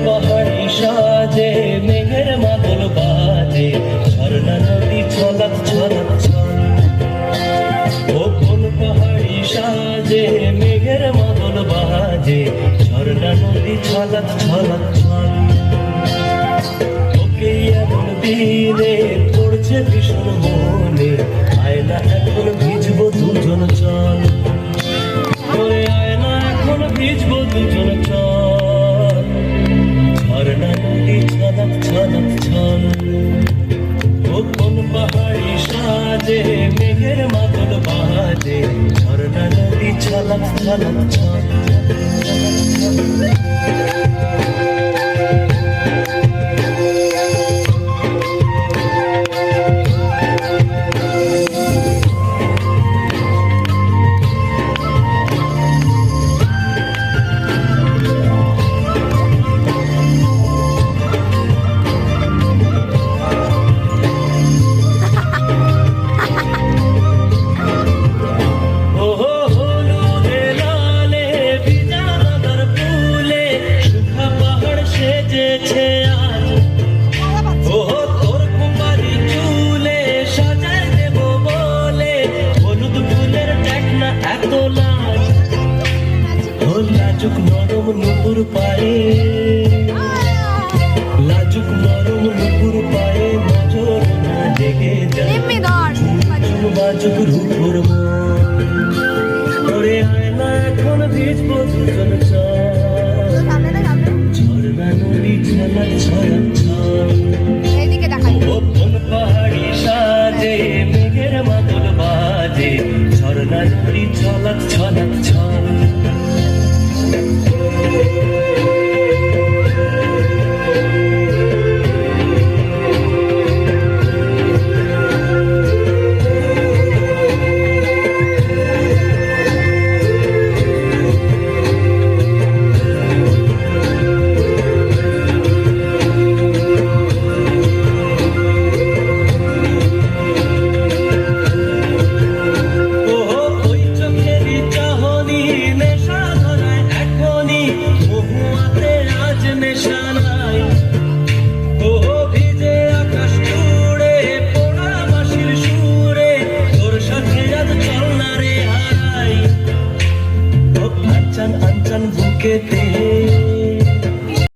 পাহাড়ি সাজে মেঘের মাদল বাজে ঝর্ণা নদী ছলক ছলক ছল। ও কোন পাহাড়ি সাজে মেঘের মাদল বাজে ঝর্ণা নদী ছলক ছলক ছল। ওকে এমন দিনে পড়ছে ভীষণ মনে আয়না এখন ভিজবো দুজন চল। ওরে আয়না এখন ভিজবো দুজন চল। ঝর্ণা নদী ছলক ছলক ছল। ও কোন পাহাড়ি সাজে মেঘের মাদল বাজে ঝর্ণা নদী ছলক ছলক ছল। লাজুক নরম নুপুর পায়ে লাজুক নরম নুপুর পায়ে নজর না জেগে যায় ঝুম বাজুক রূপর মন। ওরে আয়না এখন ভিজবো দুজন চল। ঝর্ণা নদী ছলক ছলক ছল। ও কোন পাহাড়ি সাজে মেঘের মাদল বাজে ঝর্ণা নদী ছলক ছলক ছল। que te